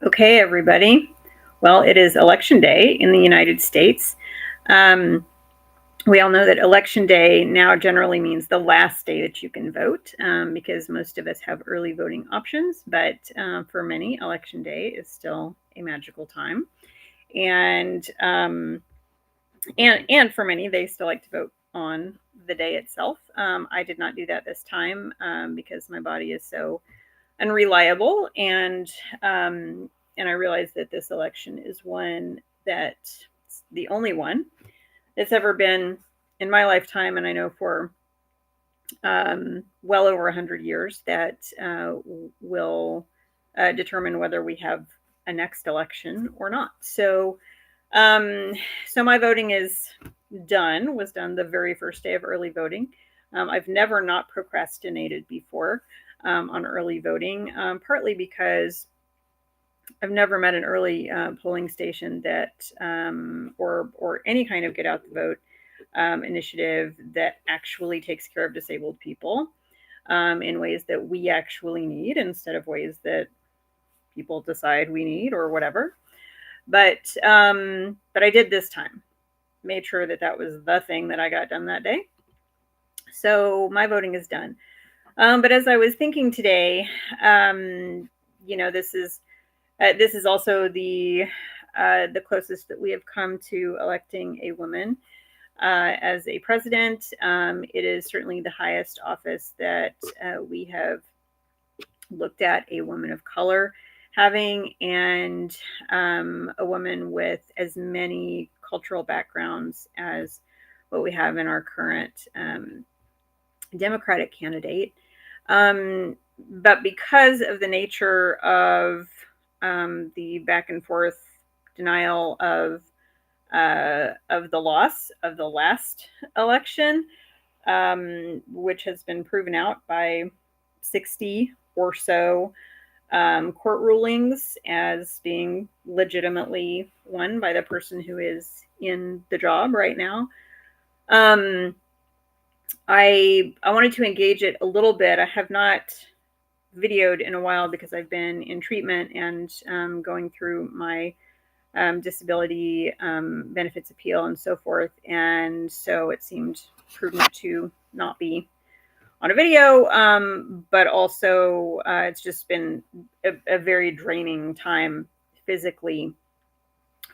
Okay, everybody. Well, it is Election Day in the United States. Um, we all know that Election Day now generally means the last day that you can vote because most of us have early voting options, but for many, Election Day is still a magical time. And, um, and for many, they still like to vote on the day itself. I did not do that this time because my body is so unreliable, and I realized that this election is one that's the only one that's ever been in my lifetime, and I know for well over 100 years that will determine whether we have a next election or not. Um, so my voting is done. Was done the very first day of early voting. I've never not procrastinated before on early voting, partly because I've never met an early polling station that, or any kind of get out the vote initiative that actually takes care of disabled people in ways that we actually need instead of ways that people decide we need or whatever. But I did this time. Made sure that that was the thing that I got done that day. So my voting is done. But as I was thinking today, you know, this is also the closest that we have come to electing a woman as a president. It is certainly the highest office that we have looked at a woman of color having, and a woman with as many cultural backgrounds as what we have in our current Democratic candidate. But because of the nature of the back and forth denial of the loss of the last election, which has been proven out by 60 or so court rulings as being legitimately won by the person who is in the job right now. Um, I wanted to engage it a little bit. I have not videoed in a while because I've been in treatment and going through my disability benefits appeal and so forth. And so it seemed prudent to not be on a video, but also it's just been a very draining time physically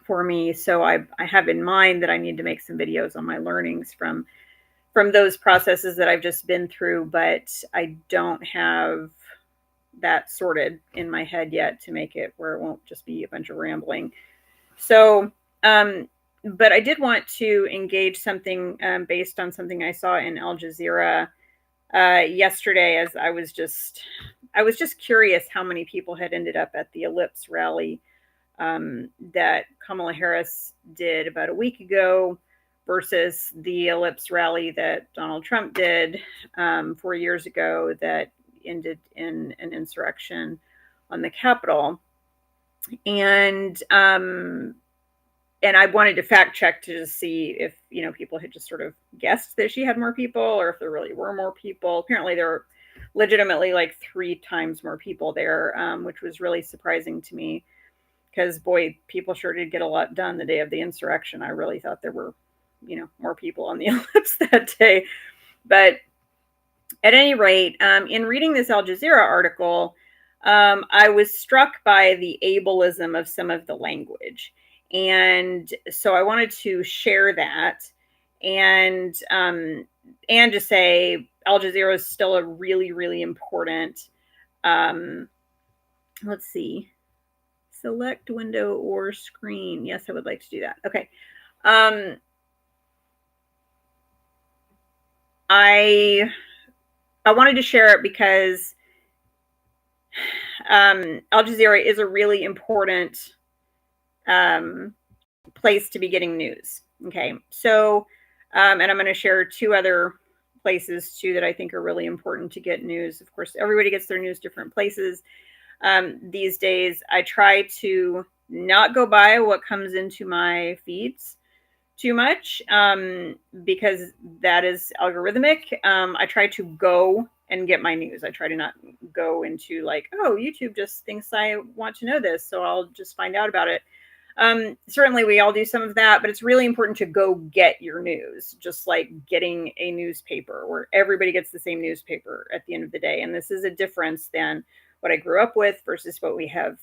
for me. So I have in mind that I need to make some videos on my learnings from those processes that I've just been through, but I don't have that sorted in my head yet to make it where it won't just be a bunch of rambling. So, but I did want to engage something based on something I saw in Al Jazeera yesterday, as I was just curious how many people had ended up at the Ellipse rally that Kamala Harris did about a week ago versus the Ellipse rally that Donald Trump did 4 years ago that ended in an insurrection on the Capitol. And and I wanted to fact check to just see if people had just sort of guessed that she had more people, or if there really were more people. Apparently, there were legitimately like 3 times more people there, which was really surprising to me. Because boy, people sure did get a lot done the day of the insurrection. I really thought there were, more people on the ellipse that day. But at any rate, in reading this Al Jazeera article, I was struck by the ableism of some of the language. And so I wanted to share that and to say Al Jazeera is still a really, really important, let's see, select window or screen. Yes, I would like to do that. Okay. I wanted to share it because Al Jazeera is a really important place to be getting news. Okay, so and I'm going to share 2 other places too that I think are really important to get news. Of course, everybody gets their news different places these days. I try to not go by what comes into my feeds too much because that is algorithmic. I try to go and get my news. I try to not go into like, oh, YouTube just thinks I want to know this, so I'll just find out about it. Certainly we all do some of that, but it's really important to go get your news, just like getting a newspaper where everybody gets the same newspaper at the end of the day. And this is a difference than what I grew up with versus what we have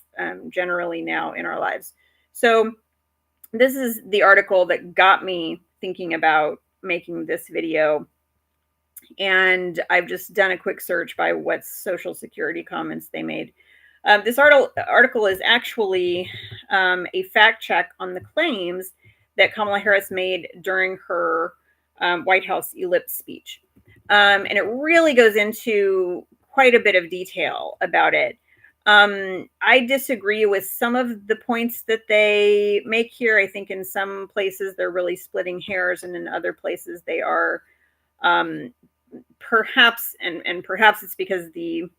generally now in our lives. So this is the article that got me thinking about making this video. And I've just done a quick search by what Social Security comments they made. This article is actually a fact check on the claims that Kamala Harris made during her White House ellipse speech. And it really goes into quite a bit of detail about it. I disagree with some of the points that they make here. I think in some places they're really splitting hairs, and in other places they are perhaps, and perhaps it's because the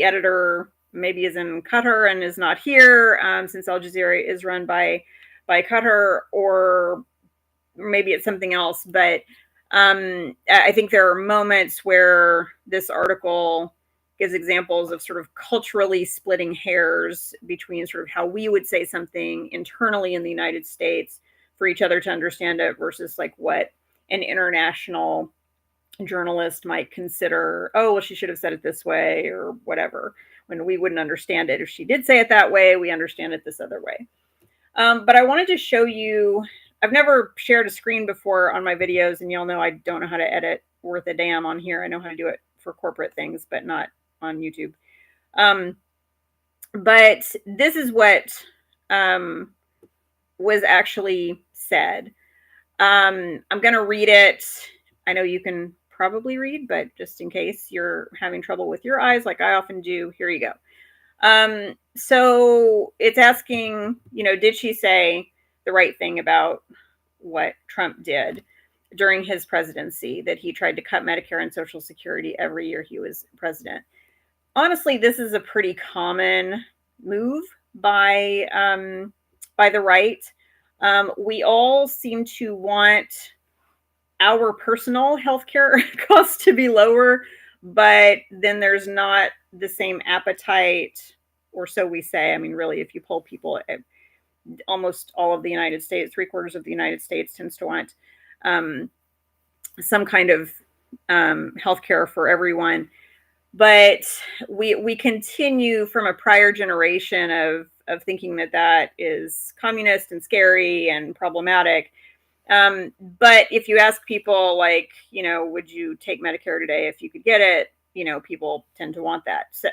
editor maybe is in Qatar and is not here, since Al Jazeera is run by Qatar, or maybe it's something else. But I think there are moments where this article gives examples of sort of culturally splitting hairs between sort of how we would say something internally in the United States for each other to understand it versus like what an international journalist might consider, oh, well, she should have said it this way or whatever, when we wouldn't understand it. If she did say it that way, we understand it this other way. But I wanted to show you, I've never shared a screen before on my videos, and y'all know I don't know how to edit worth a damn on here. I know how to do it for corporate things, but not on YouTube. But this is what was actually said. I'm going to read it. I know you can probably read, but just in case you're having trouble with your eyes, like I often do, here you go. So it's asking, did she say the right thing about what Trump did during his presidency, that he tried to cut Medicare and Social Security every year he was president? Honestly, this is a pretty common move by the right. We all seem to want our personal healthcare costs to be lower, but then there's not the same appetite, or so we say. I mean, really, if you poll people, almost all of the United States, 3/4 of the United States tends to want some kind of healthcare for everyone. But we continue from a prior generation of thinking that is communist and scary and problematic. But if you ask people, like, would you take Medicare today if you could get it? People tend to want that. So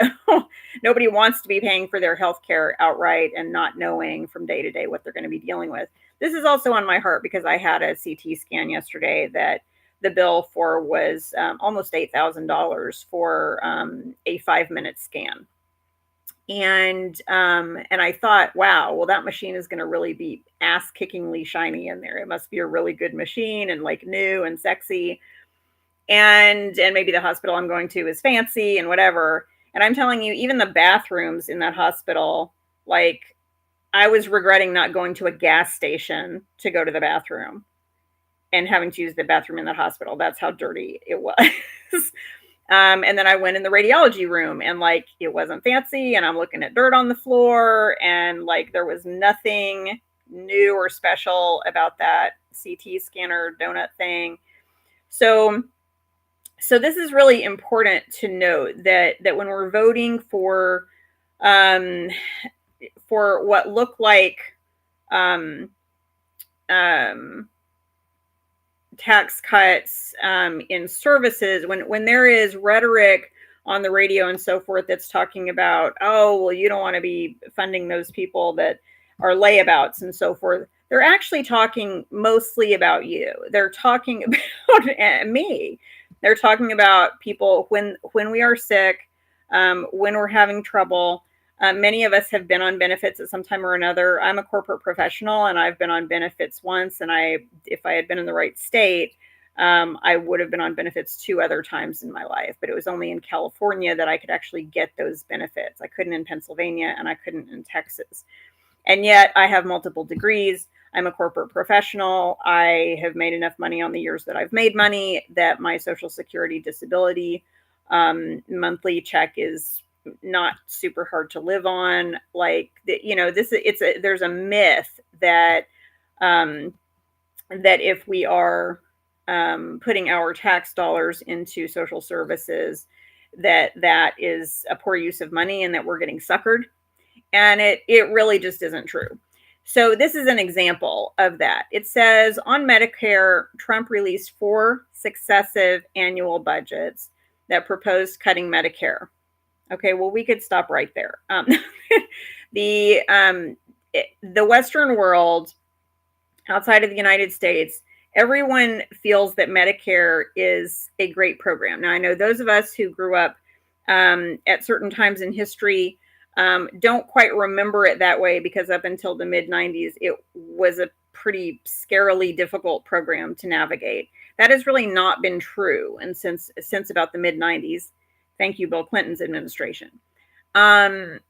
nobody wants to be paying for their health care outright and not knowing from day to day what they're going to be dealing with. This is also on my heart because I had a CT scan yesterday that the bill for was almost $8,000 for a 5-minute scan. And I thought, wow, well, that machine is going to really be ass-kickingly shiny in there. It must be a really good machine and like new and sexy. And maybe the hospital I'm going to is fancy and whatever. And I'm telling you, even the bathrooms in that hospital, like, I was regretting not going to a gas station to go to the bathroom and having to use the bathroom in that hospital. That's how dirty it was. And then I went in the radiology room and like, it wasn't fancy, and I'm looking at dirt on the floor, and like, there was nothing new or special about that CT scanner donut thing. So this is really important to note that when we're voting for what look like tax cuts in services, when there is rhetoric on the radio and so forth that's talking about, oh, well, you don't want to be funding those people that are layabouts and so forth, they're actually talking mostly about you. They're talking about me. They're talking about people when we are sick, when we're having trouble. Many of us have been on benefits at some time or another. I'm a corporate professional, and I've been on benefits once. And if I had been in the right state, I would have been on benefits 2 other times in my life. But it was only in California that I could actually get those benefits. I couldn't in Pennsylvania, and I couldn't in Texas. And yet I have multiple degrees. I'm a corporate professional. I have made enough money on the years that I've made money that my Social Security disability monthly check is not super hard to live on. Like, there's a myth that that if we are putting our tax dollars into social services, that is a poor use of money and that we're getting suckered. And it really just isn't true. So this is an example of that. It says on Medicare, Trump released 4 successive annual budgets that proposed cutting Medicare. Okay, well, we could stop right there. The Western world, outside of the United States, everyone feels that Medicare is a great program. Now, I know those of us who grew up at certain times in history don't quite remember it that way, because up until the mid-90s, it was a pretty scarily difficult program to navigate. That has really not been true, and since about the mid-90s, thank you, Bill Clinton's administration. But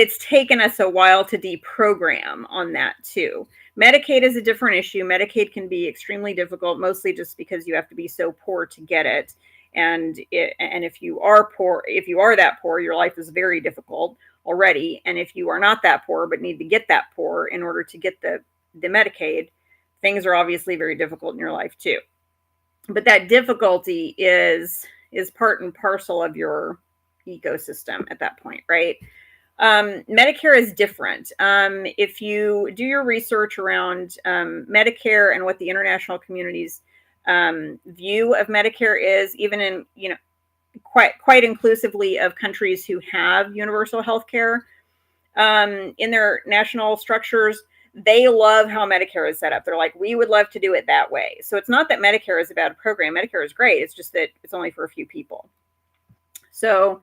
it's taken us a while to deprogram on that too. Medicaid is a different issue. Medicaid can be extremely difficult, mostly just because you have to be so poor to get it. And if you are poor, if you are that poor, your life is very difficult already. And if you are not that poor but need to get that poor in order to get the Medicaid, things are obviously very difficult in your life too. But that difficulty is part and parcel of your ecosystem at that point, right? Medicare is different. If you do your research around Medicare and what the international community's view of Medicare is, even in quite inclusively of countries who have universal health care in their national structures, they love how Medicare is set up. They're like, we would love to do it that way. So it's not that Medicare is a bad program. Medicare is great. It's just that it's only for a few people. So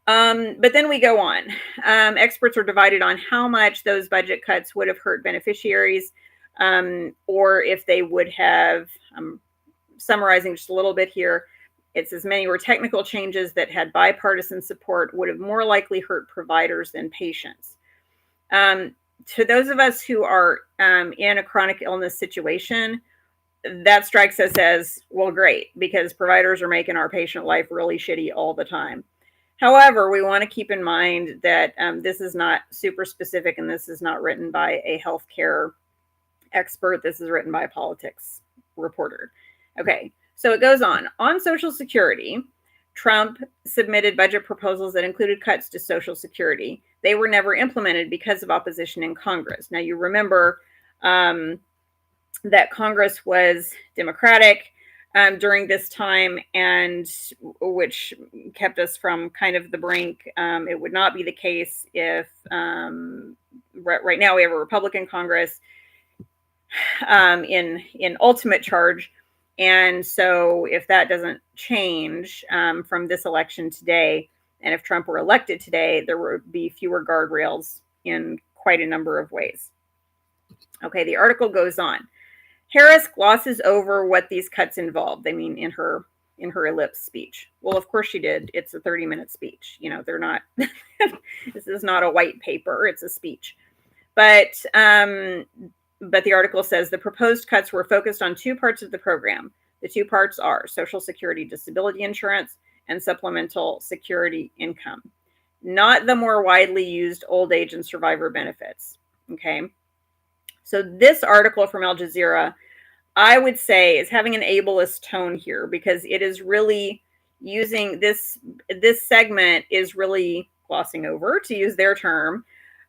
but then we go on. Experts are divided on how much those budget cuts would have hurt beneficiaries, or if they would have, I'm summarizing just a little bit here. It says many were technical changes that had bipartisan support would have more likely hurt providers than patients. To those of us who are in a chronic illness situation, that strikes us as, well, great, because providers are making our patient life really shitty all the time. However, we want to keep in mind that this is not super specific, and this is not written by a healthcare expert. This is written by a politics reporter. Okay, so it goes on. On Social Security, Trump submitted budget proposals that included cuts to Social Security. They were never implemented because of opposition in Congress. Now, you remember that Congress was Democratic during this time, and which kept us from kind of the brink. It would not be the case if right now we have a Republican Congress in ultimate charge. And so if that doesn't change from this election today, and if Trump were elected today, there would be fewer guardrails in quite a number of ways. Okay, the article goes on. Harris glosses over what these cuts involved. I mean, in her ellipse speech. Well, of course she did. It's a 30-minute speech. They're not, this is not a white paper. It's a speech. But the article says the proposed cuts were focused on 2 parts of the program. The 2 parts are Social Security disability insurance and supplemental security income, not the more widely used old age and survivor benefits. Okay. So this article from Al Jazeera, I would say, is having an ableist tone here, because it is really using this segment is really glossing over, to use their term,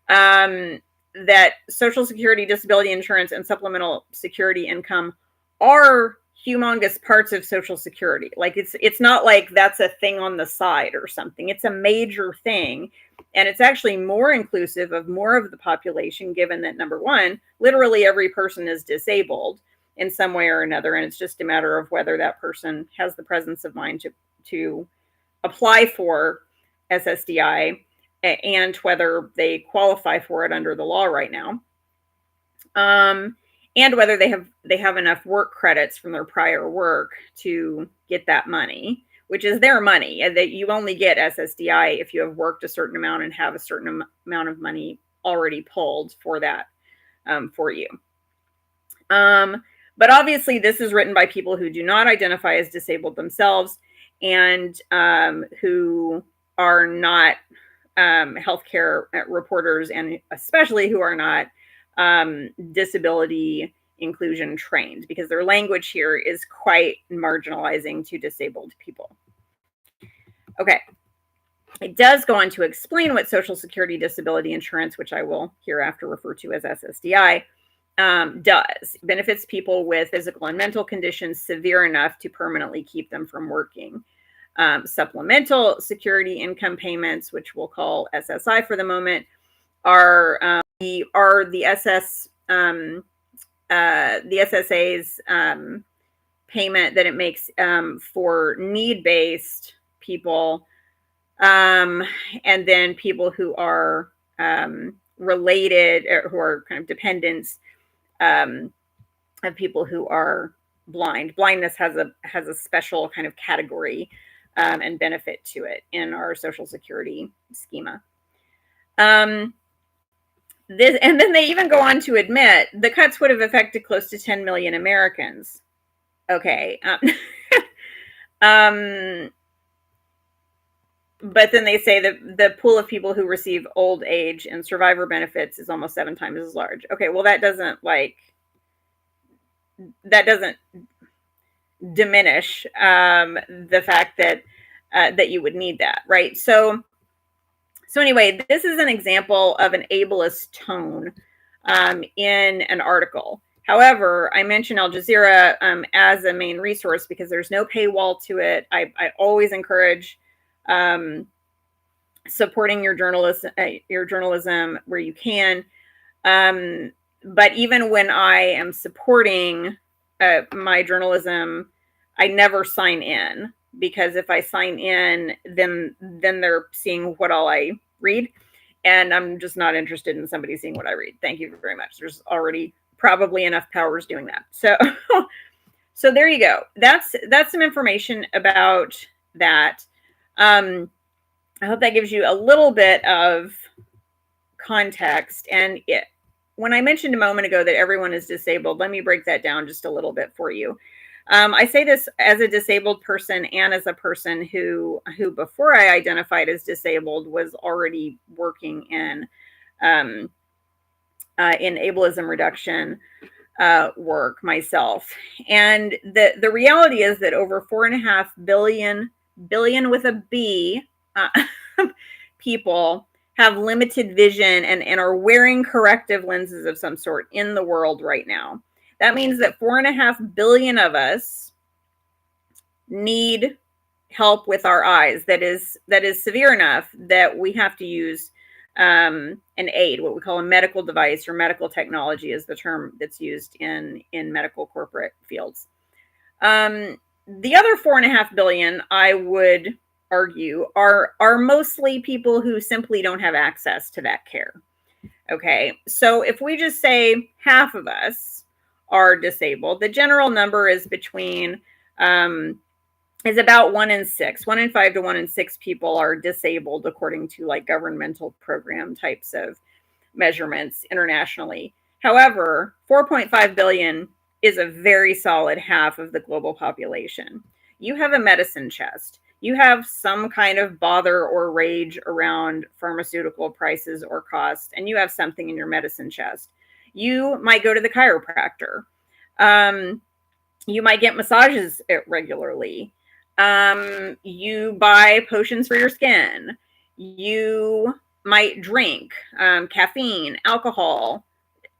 that Social Security disability insurance and supplemental security income are humongous parts of Social Security. Like it's not like that's a thing on the side or something. It's a major thing. And it's actually more inclusive of more of the population, given that, number one, literally every person is disabled in some way or another. And it's just a matter of whether that person has the presence of mind to apply for SSDI and whether they qualify for it under the law right now. And whether they have enough work credits from their prior work to get that money, which is their money. And that you only get SSDI if you have worked a certain amount and have a certain amount of money already pulled for that for you. But obviously, this is written by people who do not identify as disabled themselves and who are not healthcare reporters, and especially who are not disability inclusion trained, because their language here is quite marginalizing to disabled people. Okay. It does go on to explain what Social Security disability insurance, which I will hereafter refer to as SSDI, does. It benefits people with physical and mental conditions severe enough to permanently keep them from working. Supplemental security income payments, which we'll call SSI for the moment, are the SSA's payment that it makes for need-based people, and then people who are related, or who are kind of dependents of people who are blind. Blindness has a special kind of category and benefit to it in our Social Security schema. And then they even go on to admit the cuts would have affected close to 10 million Americans. Okay. But then they say that the pool of people who receive old age and survivor benefits is almost 7 times as large. Okay, well, that doesn't diminish the fact that that you would need that, right? So anyway, this is an example of an ableist tone in an article. However, I mention Al Jazeera as a main resource because there's no paywall to it. I always encourage supporting your journalism where you can. But even when I am supporting my journalism, I never sign in, because if I sign in, then they're seeing what all I read, and I'm just not interested in somebody seeing what I read. Thank you very much. There's already probably enough powers doing that. So there you go. That's some information about that. I hope that gives you a little bit of context. And when I mentioned a moment ago that everyone is disabled, let me break that down just a little bit for you. I say this as a disabled person and as a person who before I identified as disabled was already working in ableism reduction work myself. And the reality is that over 4.5 billion with a B people have limited vision and are wearing corrective lenses of some sort in the world right now. That means that 4.5 billion of us need help with our eyes that is severe enough that we have to use an aid, what we call a medical device, or medical technology is the term that's used in medical corporate fields. The other 4.5 billion, I would argue, are mostly people who simply don't have access to that care. Okay, so if we just say half of us are disabled, the general number is between is about 1 in 6. 1 in 5 to 1 in 6 people are disabled according to like governmental program types of measurements internationally. However, 4.5 billion is a very solid half of the global population. You have a medicine chest. You have some kind of bother or rage around pharmaceutical prices or costs, and you have something in your medicine chest. You might go to the chiropractor. You might get massages regularly. You buy potions for your skin. You might drink caffeine, alcohol,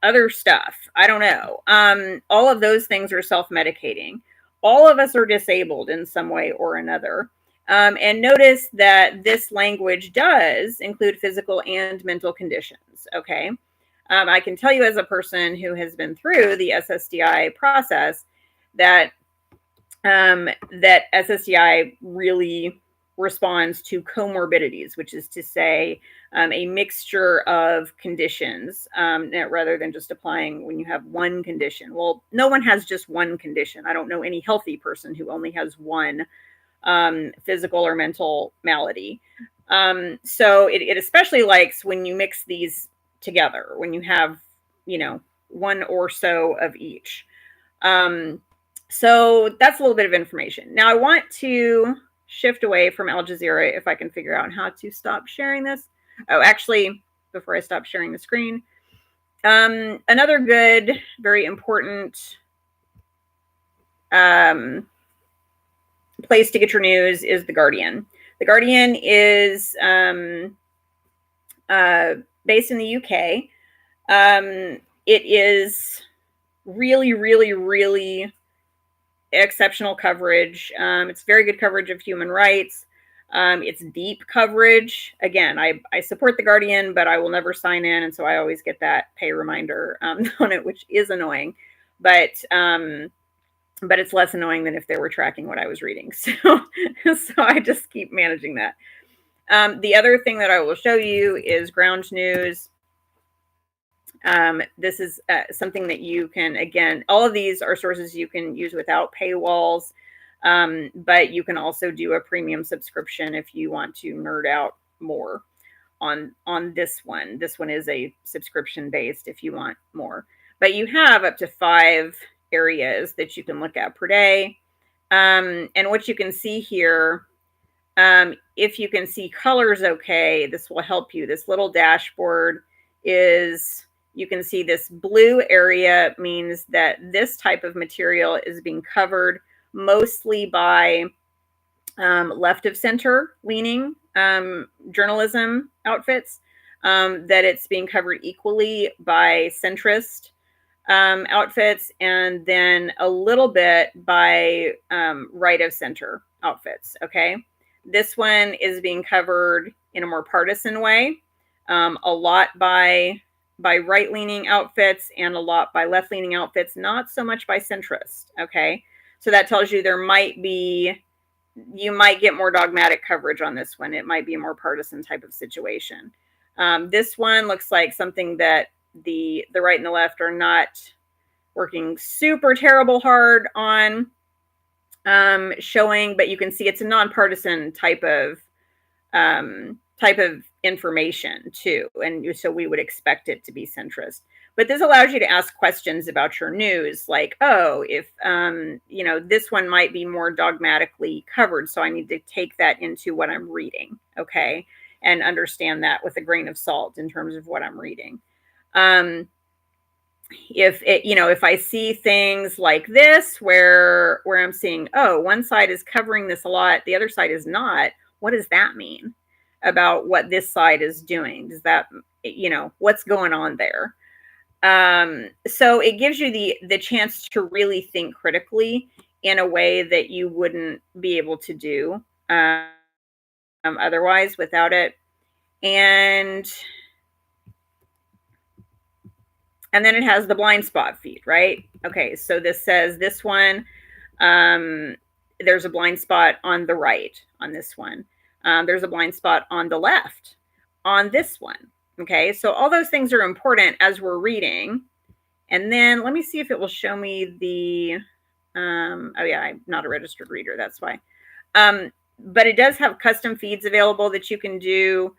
other stuff. I don't know. All of those things are self-medicating. All of us are disabled in some way or another. And notice that this language does include physical and mental conditions, okay? I can tell you as a person who has been through the SSDI process that that SSDI really responds to comorbidities, which is to say a mixture of conditions rather than just applying when you have one condition. Well, no one has just one condition. I don't know any healthy person who only has one physical or mental malady. So it especially likes when you mix these together, when you have, one or so of each. So that's a little bit of information. Now I want to shift away from Al Jazeera if I can figure out how to stop sharing this. Oh, actually, before I stop sharing the screen, another good, very important place to get your news is The Guardian. The Guardian is based in the UK. It is really, really, really exceptional coverage. It's very good coverage of human rights. It's deep coverage. Again, I support The Guardian, but I will never sign in, and so I always get that pay reminder on it, which is annoying. But it's less annoying than if they were tracking what I was reading. So I just keep managing that. The other thing that I will show you is ground news. This is something that you can, again, all of these are sources you can use without paywalls, but you can also do a premium subscription if you want to nerd out more on this one. This one is a subscription based if you want more, but you have up to 5 areas that you can look at per day. And what you can see here, if you can see colors okay, this will help you. This little dashboard is, you can see this blue area means that this type of material is being covered mostly by left of center leaning journalism outfits, that it's being covered equally by centrist outfits, and then a little bit by right of center outfits. Okay. This one is being covered in a more partisan way, a lot by right-leaning outfits and a lot by left-leaning outfits, not so much by centrist. Okay. So that tells you you might get more dogmatic coverage on this one. It might be a more partisan type of situation. This one looks like something that the right and the left are not working super terrible hard on showing, but you can see it's a nonpartisan type of information too, and so we would expect it to be centrist. But this allows you to ask questions about your news, like, oh, if this one might be more dogmatically covered, so I need to take that into what I'm reading, okay, and understand that with a grain of salt in terms of what I'm reading. If I see things like this where I'm seeing, oh, one side is covering this a lot, the other side is not, what does that mean about what this side is doing? Does that, what's going on there? So it gives you the chance to really think critically in a way that you wouldn't be able to do otherwise without it. And then it has the blind spot feed, right? Okay, so this says this one, there's a blind spot on the right on this one. There's a blind spot on the left on this one. Okay, so all those things are important as we're reading. And then let me see if it will show me the, oh yeah, I'm not a registered reader, that's why. But it does have custom feeds available that you can do.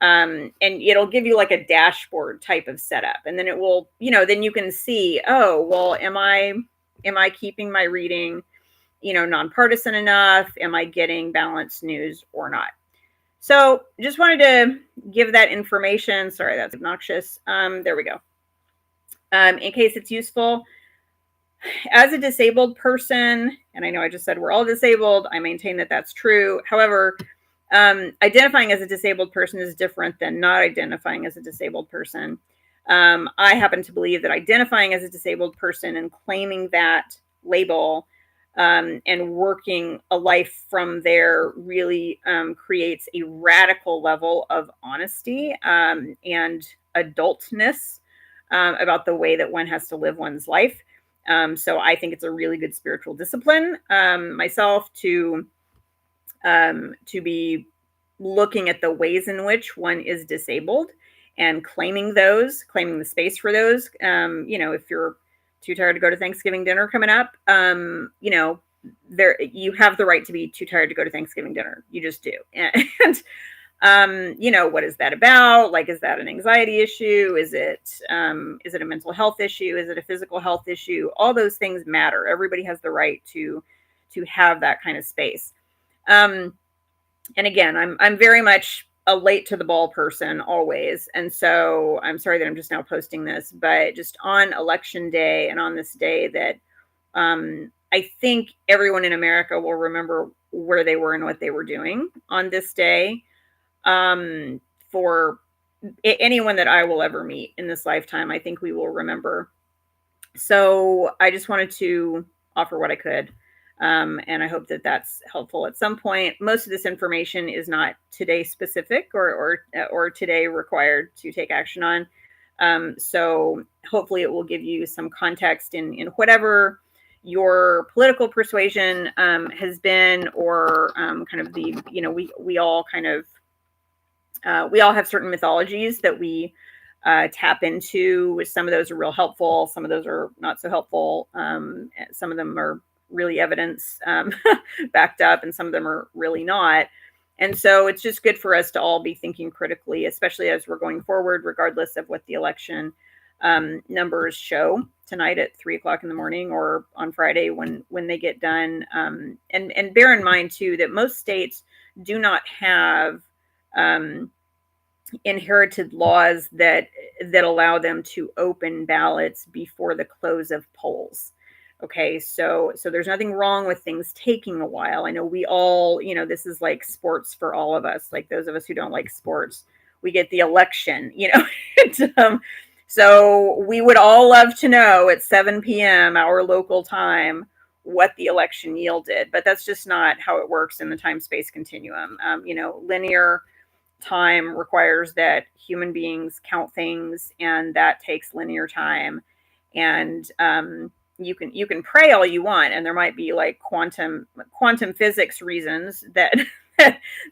And it'll give you like a dashboard type of setup. And then it will, then you can see, oh, well, am I keeping my reading, nonpartisan enough? Am I getting balanced news or not? So just wanted to give that information. Sorry, that's obnoxious. There we go. In case it's useful. As a disabled person, and I know I just said we're all disabled, I maintain that that's true. However, identifying as a disabled person is different than not identifying as a disabled person. I happen to believe that identifying as a disabled person and claiming that label and working a life from there really creates a radical level of honesty and adultness about the way that one has to live one's life. So I think it's a really good spiritual discipline myself to be looking at the ways in which one is disabled and claiming the space for those. If you're too tired to go to Thanksgiving dinner coming up, you have the right to be too tired to go to Thanksgiving dinner. You just do. And What is that about? Like, is that an anxiety issue? Is it a mental health issue? Is it a physical health issue? All those things matter. Everybody has the right to have that kind of space. And again, I'm very much a late to the ball person always. And so I'm sorry that I'm just now posting this, but just on election day and on this day that I think everyone in America will remember where they were and what they were doing on this day. For anyone that I will ever meet in this lifetime, I think we will remember. So I just wanted to offer what I could. And I hope that that's helpful at some point. Most of this information is not today specific or today required to take action on. So hopefully it will give you some context in whatever your political persuasion has been, or kind of the, we all kind of, we all have certain mythologies that we tap into. Some of those are real helpful. Some of those are not so helpful. Some of them are really evidence backed up, and some of them are really not. And so it's just good for us to all be thinking critically, especially as we're going forward, regardless of what the election numbers show tonight at 3:00 in the morning or on Friday when they get done. And bear in mind too that most states do not have inherited laws that allow them to open ballots before the close of polls. Okay, so there's nothing wrong with things taking a while. I know we all, this is like sports for all of us, like those of us who don't like sports, we get the election, and, so we would all love to know at 7 p.m. our local time what the election yielded, but that's just not how it works in the time-space continuum. Linear time requires that human beings count things, and that takes linear time. And you can pray all you want, and there might be like quantum physics reasons that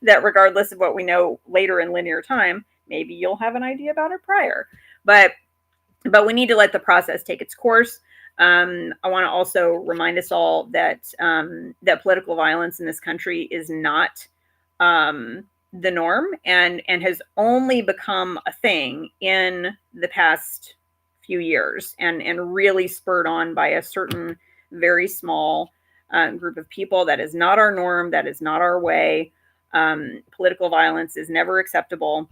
that regardless of what we know later in linear time, maybe you'll have an idea about it prior. But we need to let the process take its course. I want to also remind us all that that political violence in this country is not the norm, and has only become a thing in the past few years, and really spurred on by a certain very small group of people. That is not our norm. That is not our way. Political violence is never acceptable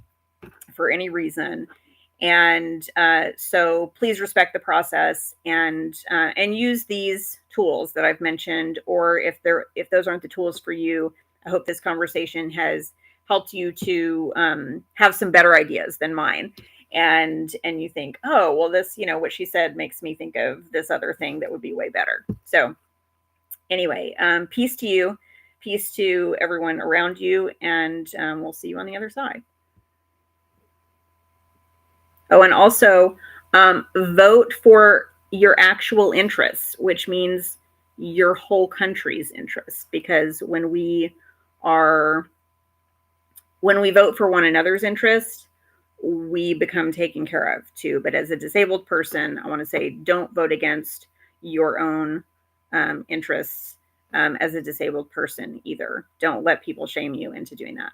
for any reason. And so please respect the process, and use these tools that I've mentioned, or if those aren't the tools for you, I hope this conversation has helped you to have some better ideas than mine. And you think, oh, well, this, what she said makes me think of this other thing that would be way better. So anyway, peace to you, peace to everyone around you, and we'll see you on the other side. Oh, and also vote for your actual interests, which means your whole country's interests, because when we vote for one another's interests, we become taken care of too. But as a disabled person, I want to say, don't vote against your own interests as a disabled person either. Don't let people shame you into doing that.